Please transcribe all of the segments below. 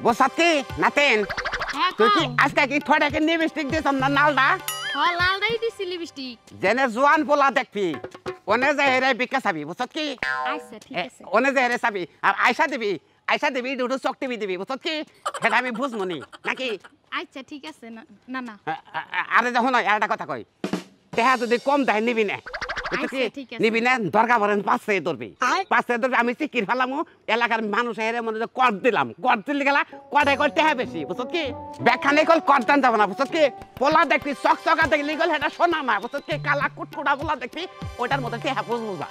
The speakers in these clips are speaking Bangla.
বসাত কি নাতেন হ্যাঁ তুই কি আজকে কি থোড়াকে লিপস্টিক দিছম না নালডা হ্যাঁ লালটাই দিছি লিপস্টিক জেনে জোয়ান পোলা দেখবি ওনে যে হেরে বিকা চাবি বুঝছত কি আচ্ছা ঠিক আছে ওনে যে হেরে চাবি আর আয়সা দিবি দুটো চক টিভি দিবি বুঝছত কি সেটা আমি বুঝমনি নাকি আচ্ছা ঠিক আছে না না আরে যখন একটা কথা কই তেহা যদি কম দেয় নিবি না নিবি না দরকার পড়েন 5 ধরবি 5 ধরবি আমি চিকির ফেলামু এলাকার মানুষ হেরে মনে কর দিলাম কর দিলে গেলা কটে কর তেহা বেশি বুঝছত কি ব্যাখ্যানে কল করতাম যাব না বুঝছত কি পোলা দেখবি চকচকা দেখলি গল এটা শোনা না বুঝছত কি কালা কুটকুটা পোলা দেখবি ওটার মধ্যে তেহা বুঝবো যা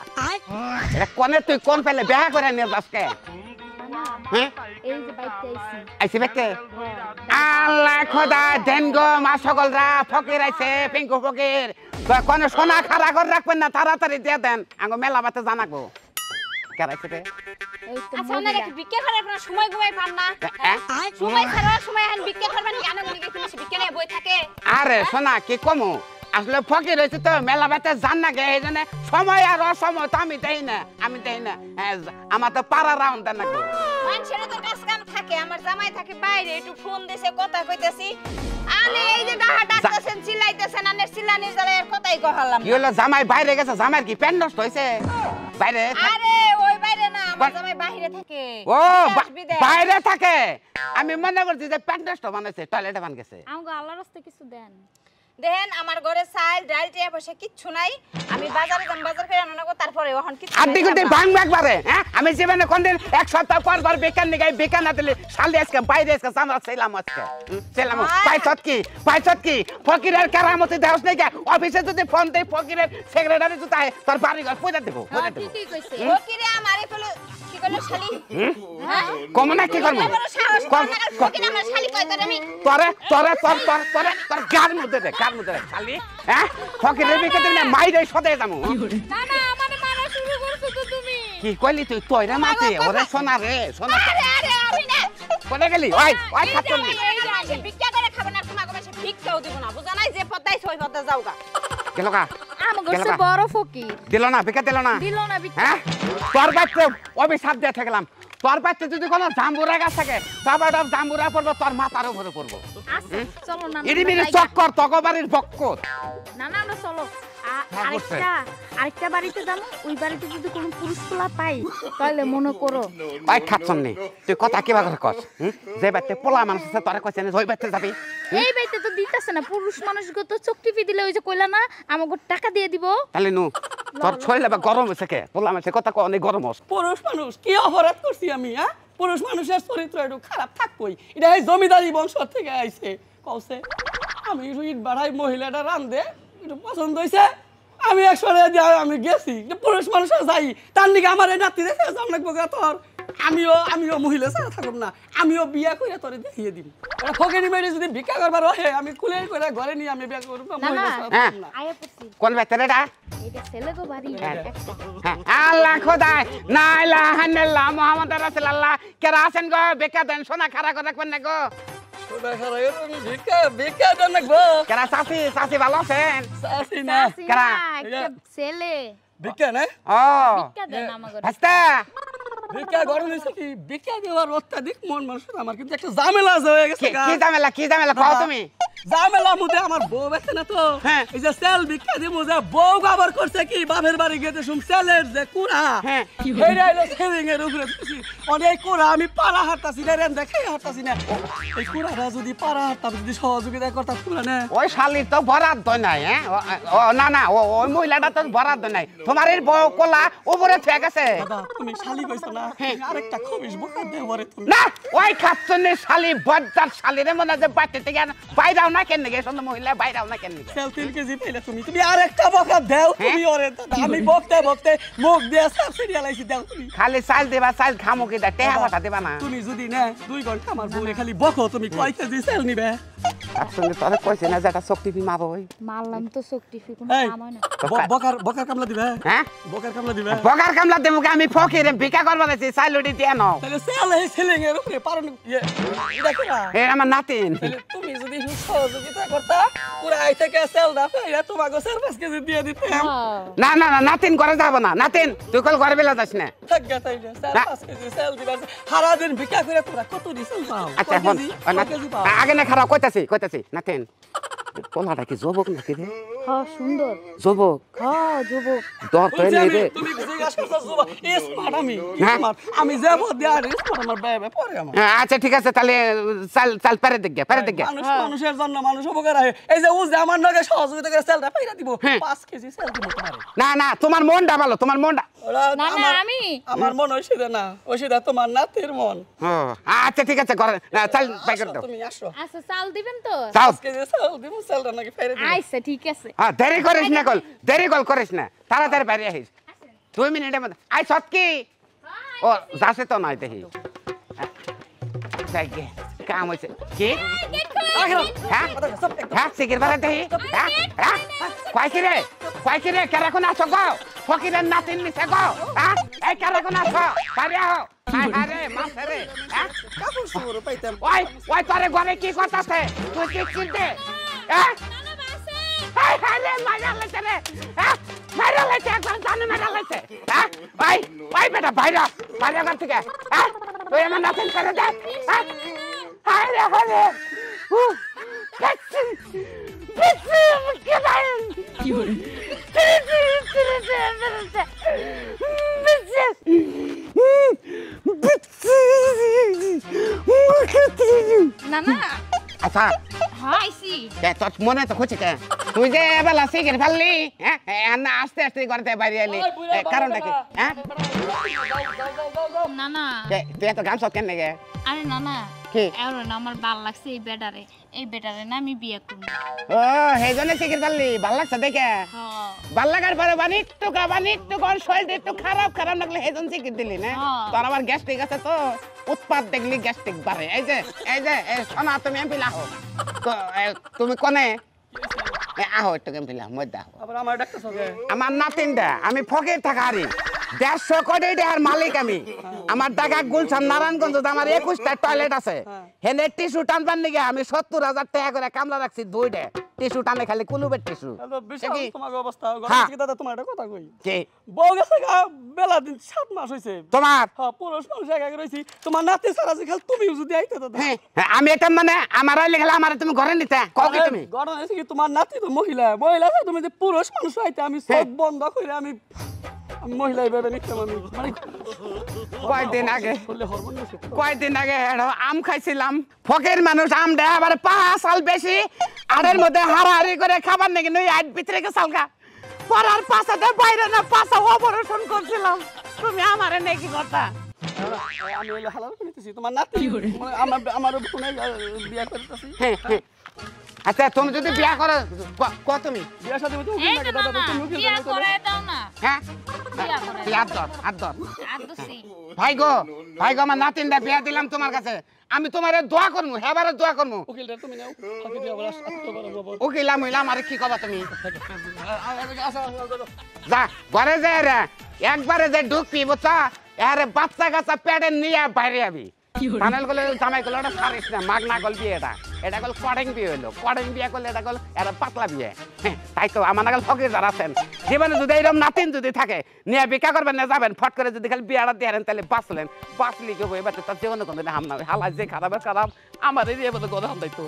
এটা কোনে তুই কোন ফেলে বেহা করে নিয়ে যাসকে হ্যাঁ এই যে বাইতে আইছি বেকে আল্লাহ খোদা দেনগো মা সকলরা ফকির আইছে পিঙ্কু ফকির কোন সোনা খাড়া করে রাখবেন না তাড়াতাড়ি দিয়ে দেন আঙ্গো মেলা বাতে জানাবো কেরাইছে রে আচ্ছা ওনারা কি বিক্রি করার কোনো সময় ঘুমাই পান না সময় ছাড়া সময় আন বিক্রি করবেন কেন গুলি কি বিক্রি নিয়ে বই থাকে আরে সোনা কি কমু আসলে ফকির হইছে তো মেলা বাতে জান না গে এইজন্য সময় আর অসময় তো আমি দেই না আমার তো পাড়া রাউন্ড দেন না মানুষের তো কাজ কাম থাকে আমার জামাই থাকে বাইরে একটু ফোন দিছে কথা কইতেছি আনে এই যে ডাহা ডাকতেছেন চিল্লাইতেছেন আনে চিল্লানির জ্বালায় কথাই কহালাম কি হলো জামাই বাইরে গেছে জামাইর কি প্যান্ট নষ্ট হইছে বাইরে আরে ওই বাইরে না আমার জামাই বাইরে থাকে ও বাইরে থাকে আমি মনে করছি যে প্যান্ট নষ্ট বানাইছে টয়লেটে বান গেছে আমগো আল্লাহর রাস্তায় কিছু দেন দেখেন আমার ঘরে চাল ডাল টিয়া পয়সা কিচ্ছু নাই আমি বাজারে যাম বাজার করে আনা গো তারপরে এখন কিছু আদি গুটি ভাঙ একবারে হ্যাঁ আমি জীবনে কোনদিন এক সপ্তাহ পর বেকার নিগাই বেকার না দিলে শালি আজকে বাইরে আজকে আমরা ছিলাম আজকে ছিলাম পাইছত কি ফকিরের কেরামতি দেওস নাই অফিসে যদি ফোন দেই ফকিরের সেক্রেটারি যদি আয় তোর বাড়ি ঘর পয়সা দেব ঠিকই কইছে ফকিরে আমারে কি কইলো শালি হ্যাঁ কমনা কি করব ফকিরে আমার শালি কই আমি তোর গার মধ্যে দে শালি হ্যাঁ ফকিরের বিকে দিলে মাইরে সদে যামু না না আমারে মারা শুরু করছো তো তুমি কি কইলি তুই তোইরা মাতে ওরে সোনা রে সোনা আরে আমি না কোনে গেলি ওই খাতুন ভিক্ষা করে খাবে না তোমাকে বেশি ভিক্ষাও দিব না বুঝা নাই যে পদাই ছয় পদা যাওগা গেলগা আমগো সে বড় ফকির দিল না ভিক্ষা দিল না হ্যাঁ তোর বাচ্চা অভিশাপ দিয়ে থাকলাম তোর বাচ্চা যদি কোনো জাম্বুরা গাছ থাকে সবাটা জাম্বুরা পড়বো তোর মাথার উপরে পড়বো চলো না ইডিমিরি চক্কর তগবাড়ির বক্কর না না আমরা চলো আরেকটা বাড়িতে যাবো ওই বাড়িতে যদি কোনো পুরুষ পোলা পাই তাহলে মনে করো ওই খাচ্ছন নি তুই কথা কিবা করে কস যে বাড়িতে পোলা মানুষ আছে তোরা কইছে না ওই বাড়িতে যাবি এই বাড়িতে তো দিতেছে না পুরুষ মানুষকে তো চোখ টিপি দিলে ওই যে কইলা না আমাকে টাকা দিয়ে দিব তাহলে নু তোর ছইলে বা গরম হইছে কে পোলা মানুষের কথা কো অনেক গরম হস পুরুষ মানুষ কি অপরাধ করছি আমি হ্যাঁ পুরুষ মানুষের চরিত্র একটু খারাপ থাকবই এটা এই জমিদারি বংশ থেকে আইছে কওছে আমি ইট বাড়াই মহিলাটা রান্ধে একটু পছন্দ হইছে আমি একসরে আমি গেছি পুরুষ মানুষের যাই তার নিকে আমার এই নাতি দেখে লাগবো তোর আমিও মহিলা ছাড়া থাকুম না আমিও বিয়া করে তোরে দেখিয়ে দিবি ফকিনি মেরে যদি ভিক্ষা করবার হয় আমি কুলে করে ঘরে নিয়ে আমি বিয়া করবো কোন বেতরেটা এটা ছেলে গো বাড়ি আল্লাহ খোদা না ইলাহা ইল্লাল্লাহ মুহাম্মাদুর রাসূলুল্লাহ কেরা আছেন গো বেকা দেন সোনা খাড়া করে রাখবেন না গো সোনা খাড়া করে ভিক্ষা দেন না গো কেরা চাচি ভালো আছেন চাচি না কেরা একটা ছেলে ভিক্ষা না ও ভিক্ষা দেন আমাকে হাসতা ভিক্ষা গরম হইছে কি ভিক্ষা দেওয়ার অত্যাধিক মন মানুষের আমার কিন্তু একটা ঝামেলা হয়ে গেছে কি ঝামেলা কও তুমি ঝামেলা মুদে আমার বউ আছে না তো এই যে সেল ভিক্ষা দি মুদে বউ আবার করছে কি বাপের বাড়ি গেতে শুন সেলের যে কুড়া হেইরা হলো সেলিং এর উপরে দিছি অনেক কুড়া আমি পাড়া হাঁটতাছি না রেন দেখাই হাঁটতাছি না এই কুড়াটা যদি পাড়া হাঁটতাম যদি সহযোগিতা করতাম কুড়া না ওই শালির তো বরাদ্দ নাই হ্যাঁ না ওই মহিলাটা তো বরাদ্দ নাই তোমার এই বউ কোলা উপরে থেকে গেছে দাদা তুমি শালি কইছো না আরেকটা খবিস বকা দে পরে তুমি না ওই খাচ্ছনে শালি বজ্জার শালিরে মনে যে বাইতে থেকে বাইরাও না কেন গে সুন্দর মহিলা বাইরাও না কেন গে সেল 3 কেজি পাইলা তুমি আরেকটা বকা দাও তুমি ওরে দাদা আমি বকতে মুখ দিয়ে সব সিরিয়ালাইছি দাও তুমি খালি চাল দেবা চাল খামো কি দা টেহা কথা দেবা না তুমি যদি না 2 ঘন্টা আমার বউরে খালি বকো তুমি কয় কেজি সেল নিবে খাচ্ছনে তোরে কইছে না যেটা শক্তি ফি মারো ওই মারলাম তো শক্তি ফি কোনো কাম হয় না বকার কামলা দিবে হ্যাঁ বকার কামলা দিবে বকার কামলা দেবো আমি ফকিরে ভিক্ষা করবা নাছি চাইলুটি দিয়ে নাও তাহলে সেল এই সেলিং এর উপরে পারন এটা করা এ আমার নাতিন তুমি যদি সহযোগিতা করতা পুরা আই থেকে সেলটা ফেরা তোমাকে 4-5 কেজি দিয়ে দিতাম না না না নাতিন করে যাব না নাতিন তুই কল ঘরে বেলা যাস না থাক গা তাইলে 4-5 কেজি সেল দিবার সারা দিন ভিক্ষা করে তোরা কত দিছেন পাও আচ্ছা এখন আগে না খারাপ কইতাছি নাতিন পোলাটা কি যুবক নাকি রে হ্যাঁ সুন্দর যুবক হ্যাঁ যুবক দর তো নেই রে তুমি জিজ্ঞাসা করছো যুবা স্মার্ট হ্যাঁ? আমি যাব দেয়ার স্মার্ট আমার বাবে পরে আমার আচ্ছা ঠিক আছে তাহলে চাল পারে দেখ মানুষের জন্য মানুষ উপকার হয় এই যে ও যে আমার নগে সহযোগিতা করে সেলটা পাইরা দিব হ্যাঁ। 5 কেজি সেল দিব তোমারে না না তোমার মনটা ভালো তোমার মনটা না না আমি আমার মন ওইসিদা না ওইসিদা তোমার নাতির মন ও আচ্ছা ঠিক আছে ঘরে চাল বাই করে দাও তুমি আসো আচ্ছা চাল দিবেন তো চাও 5 কেজি সেল দিব সেলটা নাকি পাইরা দিব আচ্ছা ঠিক আছে হ্যাঁ দেরি করিস না তাড়াতাড়ি বাইরে আসিস 2 মিনিটের মধ্যে আই সৎকি ও যাচ্ছে তো নয় দেখি যাইগে কাম হয়েছে কি হ্যাঁ হ্যাঁ সিকির বেলা দেখি হ্যাঁ কয়কি রে কেরকম আছো গো ফকিরের নাতিন নিছে গো হ্যাঁ এই কেরকম আছো বাইরে আও আরে মাছে রে হ্যাঁ কাপড় সুর পাইতাম ওই তোরে ঘরে কি কথাছে তুই কি চিনতে হ্যাঁ হাই হাই রে মারা লেছে রে হ্যাঁ মারা লেছে একদম জানে মারা লেছে হ্যাঁ ওই বেটা বাইরে ঘর থেকে হ্যাঁ তুই আমার নাতিন করে দে হ্যাঁ হাই রে কি ভাই কি বলে না না আচ্ছা হাইছি তোর মনে তো খুঁজছে কে তুই যে এবেলা সিগারেট ফেললি হ্যাঁ না আস্তে আস্তে ঘরে বাইরে এলি কারণটা কি হ্যাঁ না না তুই এত গামছা কেন গে আরে না না কি এর না আমার ভাল লাগছে এই বেটারে না আমি বিয়ে করব ও সেই জন্য সিগারেট ফেললি ভাল লাগছে দেখে হ্যাঁ ভাল লাগার পরে বানিক তো কর শরীরটা একটু খারাপ লাগলে সেই জন্য সিগারেট দিলি না তোর আবার গ্যাস্ট্রিক আছে তো উৎপাদ দেখলি গ্যাস্ট্রিক বাড়ে এই যে শোনা তুমি এমপি লাহো তুমি কোনে আহো একটু এমপি লাহ মধ্যে আহো আবার আমার ডাক্তার সঙ্গে আমার নাতিনটা আমি ফকির থাকা হারি 150 কোটি টাকার মালিক আমি আমার টাকা গুলশান নারায়ণগঞ্জ আমার 21টা টয়লেট আছে হেনে টিস্যু টানবার নিগে আমি 70,000 টাকা করে কামলা রাখছি 2টা টিস্যু টানে খালি কুলুবের টিস্যু বিশাল তোমার অবস্থা হ্যাঁ। গরম দাদা তোমার একটা কথা কই কি বউ গেছে বেলা দিন 7 মাস হইছে তোমার হ্যাঁ পুরুষ মানুষ একা রইছি তোমার নাতি সারা যে খালি তুমি যদি আইতে দাদা হ্যাঁ আমি এটা মানে আমার আইলে গেলে আমার তুমি ঘরে নিতে কও কি তুমি গরম হইছে কি তোমার নাতি তো মহিলা আছে তুমি যে পুরুষ মানুষ আইতে আমি সব বন্ধ কইরা আমি মহিলা ভেবে নিতাম আমি মানে কয়দিন আগে আম খাইছিলাম ফকির মানুষ আম দেয় আবার 5 সাল বেশি আড়ের মধ্যে হারাহারি করে খাবার নাকি নই আট ভিতরে গেছালগা পরার পাশাতে বাইরে না পাশা অপারেশন করছিলাম তুমি আমারে নাকি কথা আমি হইলে হালাল করিতেছি তোমার নাতি আমার ফোনে বিয়া করতেছি আচ্ছা তুমি যদি বিয়া করো তুমি বিয়া সাথে তুমি এই নাকি না দাদা না তুমি উকিল বিয়ে করে দাও না হ্যাঁ বিয়ে করে আদর আদসি ভাই গো আমার নাতিনটা বিয়া দিলাম তোমার কাছে আমি তোমারে দোয়া করমু হেবারে দোয়া করমু উকিলটা তুমি নাও ফাঁকি দিয়া বলা আসতে পারো বাবা উকিলাম হইলাম আরে কি কবা তুমি যা ঘরে যা রে একবারে যে ঢুকবি বুঝছা আরে বাচ্চা কাচ্চা পেটে নিয়ে বাইরে আবি টানেল গলে জামাই গলে এটা সারিস না মাগ না গল বিয়ে এটা গল কডিং বিয়ে হইলো কডিং বিয়ে করলে এটা গল এটা পাতলা বিয়ে তাই তো আমার নাগাল ফকির যারা আছেন জীবনে যদি এইরকম নাতিন যদি থাকে নিয়ে বিকা করবেন না যাবেন ফট করে যদি খালি বিয়াটা দিয়ে তাহলে বাঁচলেন বাঁচলি কেউ এবার তার জীবনে কোনো হাম না হালা যে খারাপ আমার এই বলে গরম দায়িত্ব